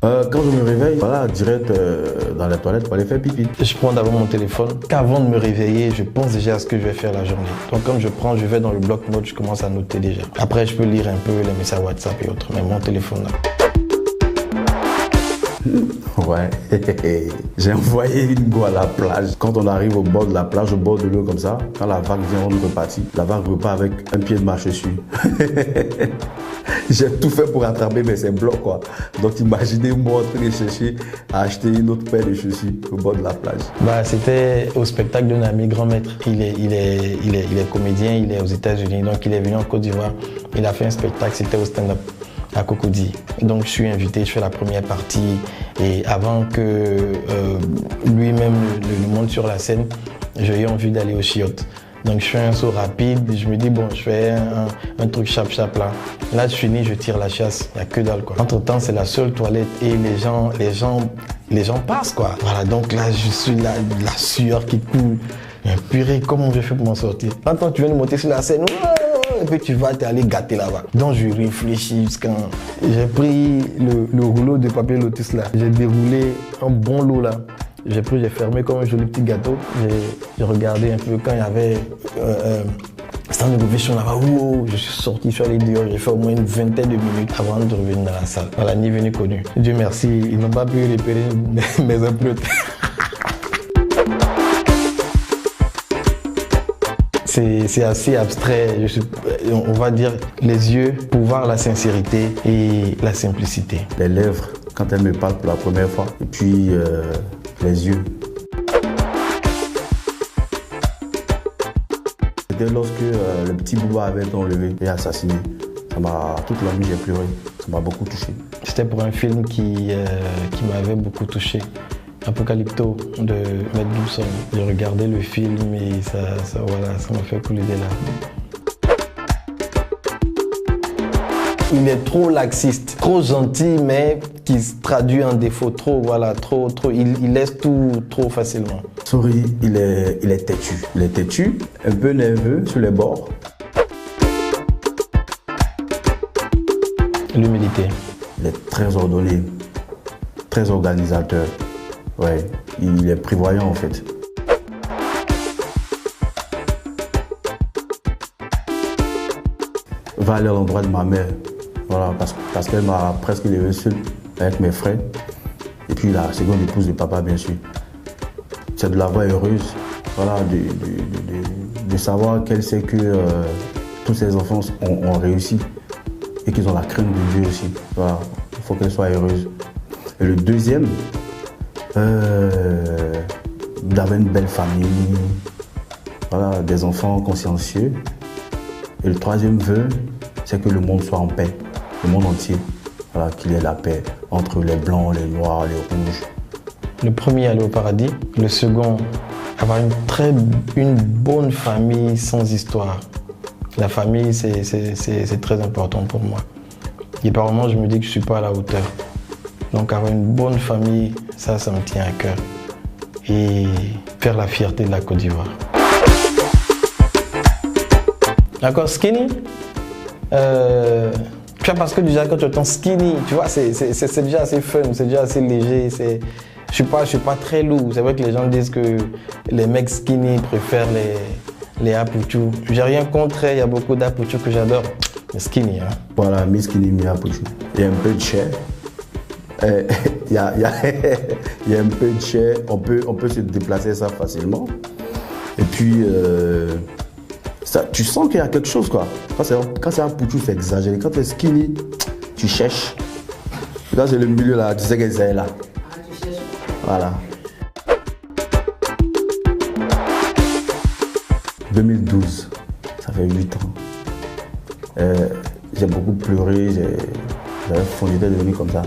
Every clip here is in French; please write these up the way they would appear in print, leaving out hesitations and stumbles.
Quand je me réveille, voilà, direct dans la toilette pour aller faire pipi. Je prends d'abord mon téléphone. Qu'avant de me réveiller, je pense déjà à ce que je vais faire la journée. Donc comme je vais dans le bloc-notes, je commence à noter déjà. Après, je peux lire un peu les messages WhatsApp et autres, mais mon téléphone là. Ouais, j'ai envoyé une go à la plage. Quand on arrive au bord de la plage, au bord de l'eau comme ça, quand la vague vient, on repartit. La vague repart avec un pied de ma chaussure. J'ai tout fait pour attraper, mais c'est bloc quoi. Donc imaginez-moi en train de chercher à acheter une autre paire de chaussures au bord de la plage. C'était au spectacle d'un ami grand maître. Il est comédien, il est aux États-Unis, donc il est venu en Côte d'Ivoire. Il a fait un spectacle, c'était au stand-up à Cocody. Donc je suis invité, je fais la première partie et avant que lui-même ne monte sur la scène, j'ai eu envie d'aller au chiottes. Donc je fais un saut rapide, je me dis bon, je fais un truc chap là. Là je finis, je tire la chasse, il n'y a que dalle quoi. Entre temps c'est la seule toilette et les gens passent quoi. Voilà, donc là je suis là, la sueur qui coule. Mais purée, comment je fais pour m'en sortir? Quand tu viens de monter sur la scène, et puis tu vas t'aller gâter là-bas. Donc je réfléchis jusqu'à... J'ai pris le rouleau de papier lotus là, j'ai déroulé un bon lot là. J'ai fermé comme un joli petit gâteau. J'ai regardé un peu quand il y avait stand ovation là-bas. Wow, je suis sorti, je suis allé dehors. J'ai fait au moins une vingtaine de minutes avant de revenir dans la salle. Voilà, ni venu connu. Dieu merci, ils n'ont pas pu repérer mes empreintes. C'est assez abstrait, on va dire les yeux pour voir la sincérité et la simplicité. Les lèvres, quand elles me parlent pour la première fois, et puis les yeux. C'était lorsque le petit Bouba avait été enlevé et assassiné. Toute la nuit j'ai pleuré, ça m'a beaucoup touché. C'était pour un film qui m'avait beaucoup touché. Apocalypto de Mel Gibson. J'ai regardé le film et ça m'a fait couler des larmes. Il est trop laxiste, trop gentil, mais qui se traduit en défaut. Trop. Il laisse tout trop facilement. Sorry, il est têtu. Il est têtu, un peu nerveux sur les bords. L'humilité. Il est très ordonné, très organisateur. Ouais, il est prévoyant en fait. Va aller à l'endroit de ma mère, voilà, parce qu'elle m'a presque élevé seul avec mes frères. Et puis la seconde épouse de papa, bien sûr. C'est de la voir heureuse, voilà, de savoir qu'elle sait que tous ses enfants ont réussi et qu'ils ont la crainte de Dieu aussi. Voilà, il faut qu'elle soit heureuse. Et le deuxième, d'avoir une belle famille, voilà, des enfants consciencieux. Et le troisième vœu, c'est que le monde soit en paix, le monde entier, voilà, qu'il y ait la paix entre les blancs, les noirs, les rouges. Le premier, aller au paradis. Le second, avoir une bonne famille sans histoire. La famille, c'est très important pour moi. Et par moments, je me dis que je ne suis pas à la hauteur. Donc avoir une bonne famille, ça me tient à cœur. Et faire la fierté de la Côte d'Ivoire. D'accord, skinny. Tu vois, parce que déjà quand tu entends skinny, tu vois, c'est déjà assez fun, c'est déjà assez léger. Je suis pas très lourd. C'est vrai que les gens disent que les mecs skinny préfèrent les apouchous. J'ai rien contre, il y a beaucoup d'apouchous que j'adore. Mais skinny, hein. Voilà, mi skinny, mi apouchou. Il y a un peu de chair. Il y a un peu de chair, on peut se déplacer ça facilement. Et puis, tu sens qu'il y a quelque chose quoi. Quand c'est un pouchou, c'est exagéré. Quand tu es skinny, tu cherches. Quand c'est le milieu là, tu sais que c'est là. Ah, tu cherches. Voilà. 2012, ça fait 8 ans. J'ai beaucoup pleuré, j'étais devenu comme ça.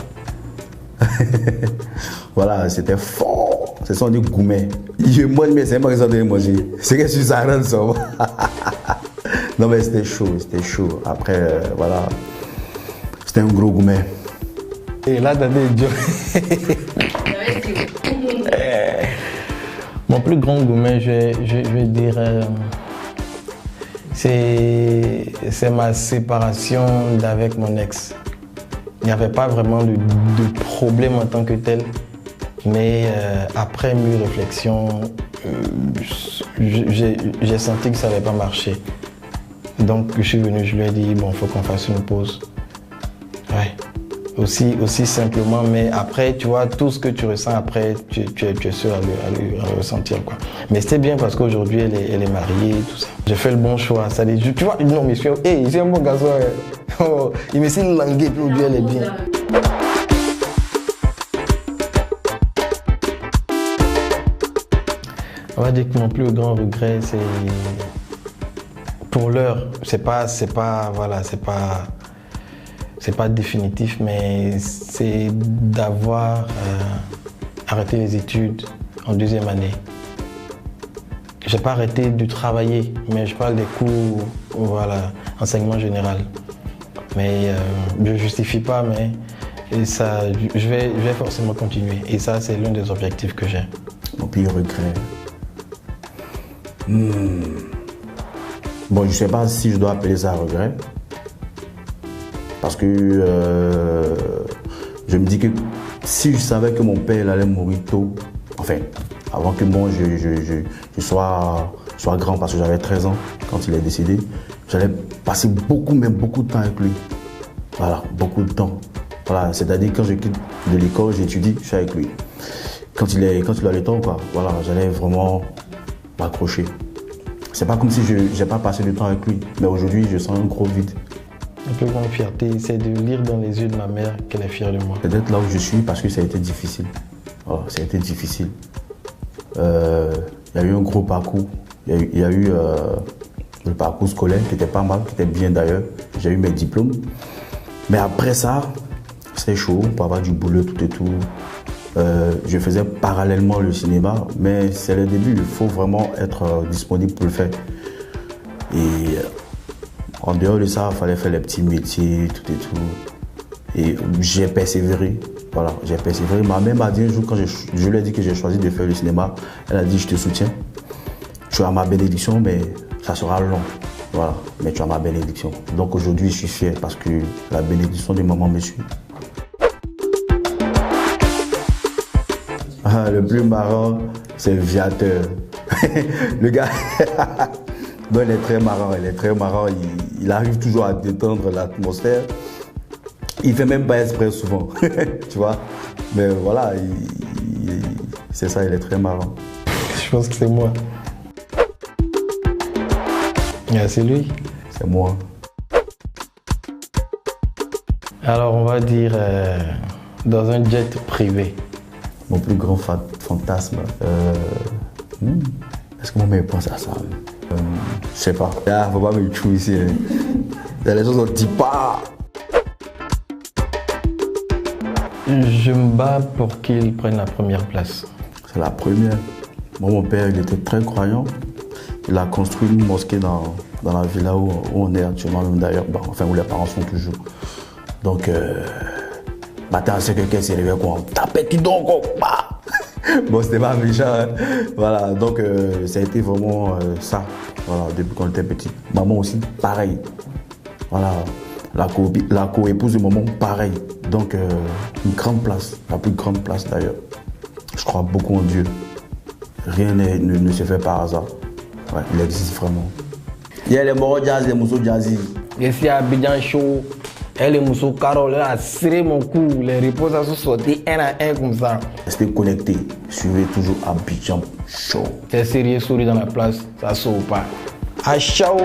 Voilà, c'était fort. C'est ça, on dit gourmet. Je mange, mais c'est pas que ça de manger. C'est que je suis arrêté ça. Non, mais c'était chaud. Après, voilà, c'était un gros gourmet. Et là, t'as des jokes. Mon plus grand gourmet, je vais dire, c'est ma séparation d'avec mon ex. Il n'y avait pas vraiment de problème en tant que tel. Mais après mûre réflexion, j'ai senti que ça n'allait pas marcher. Donc je suis venu, je lui ai dit, bon, il faut qu'on fasse une pause. Ouais. Aussi simplement, mais après, tu vois, tout ce que tu ressens après, tu es sûr à le ressentir, quoi. Mais c'était bien parce qu'aujourd'hui, elle est mariée, tout ça. J'ai fait le bon choix. Ça dit, tu vois, non, mais je suis un bon garçon. Oh, il me s'est langué, puis aujourd'hui, elle est bien. On va dire que mon plus grand regret, c'est pour l'heure, c'est pas définitif, mais c'est d'avoir arrêté les études en deuxième année. J'ai pas arrêté de travailler, mais je parle des cours, voilà, enseignement général. Mais je justifie pas, mais ça, je vais forcément continuer. Et ça, c'est l'un des objectifs que j'ai. Mon pire regret. Bon, je sais pas si je dois appeler ça regret. Parce que je me dis que si je savais que mon père allait mourir tôt, enfin, avant que moi je sois grand, parce que j'avais 13 ans quand il est décédé, j'allais passer beaucoup de temps avec lui. Voilà, beaucoup de temps. Voilà, c'est-à-dire quand je quitte de l'école, j'étudie, je suis avec lui. Quand il a le temps, quoi, voilà, j'allais vraiment m'accrocher. C'est pas comme si je n'ai pas passé du temps avec lui, mais aujourd'hui, je sens un gros vide. La plus grande fierté, c'est de lire dans les yeux de ma mère qu'elle est fière de moi. C'est d'être là où je suis parce que ça a été difficile. Voilà, ça a été difficile. Il y a eu un gros parcours. Il y a eu le parcours scolaire qui était pas mal, qui était bien d'ailleurs. J'ai eu mes diplômes. Mais après ça, c'était chaud pour avoir du boulot, tout et tout. Je faisais parallèlement le cinéma, mais c'est le début. Il faut vraiment être disponible pour le faire. Et en dehors de ça, il fallait faire les petits métiers, tout et tout. Et j'ai persévéré. Voilà, j'ai persévéré. Ma mère m'a dit un jour, quand je lui ai dit que j'ai choisi de faire le cinéma, elle a dit, je te soutiens. Tu as ma bénédiction, mais ça sera long. Voilà, mais tu as ma bénédiction. Donc aujourd'hui, je suis fier parce que la bénédiction de maman me suit. Ah, le plus marrant, c'est le Viateur. Le gars, bon, il est très marrant, il arrive toujours à détendre l'atmosphère. Il fait même pas exprès souvent, tu vois. Mais voilà, c'est ça, il est très marrant. Je pense que c'est moi. Ah, c'est lui. C'est moi. Alors, on va dire dans un jet privé. Mon plus grand fantasme. Est-ce que mon mère pense à ça? Je sais pas. Ah, faut pas me tuer ici. Il y a les choses on dit pas. Je me bats pour qu'il prenne la première place. C'est la première. Moi, mon père, il était très croyant. Il a construit une mosquée dans la villa où on est actuellement, même d'ailleurs, bon, enfin où les parents sont toujours. Donc, matin, c'est quelqu'un s'est réveillé, quoi. Tapez qui donc, bah. Bon, c'était pas méchant, hein. Voilà, donc ça a été vraiment ça, voilà, depuis qu'on était petit. Maman aussi, pareil. Voilà, la co-épouse de maman, pareil. Donc, une grande place, la plus grande place d'ailleurs. Je crois beaucoup en Dieu. Rien ne se fait par hasard. Ouais, il existe vraiment. Il y a les morts jazz, les mousseaux jazzy. Ici à Abidjan Show, et les mousseaux Carole, elle a serré mon cou, les repos à se sauter un à un comme ça. Restez connectés, suivez toujours Abidjan Show. T'es sérieux, souris dans la place, ça saute pas. À ciao!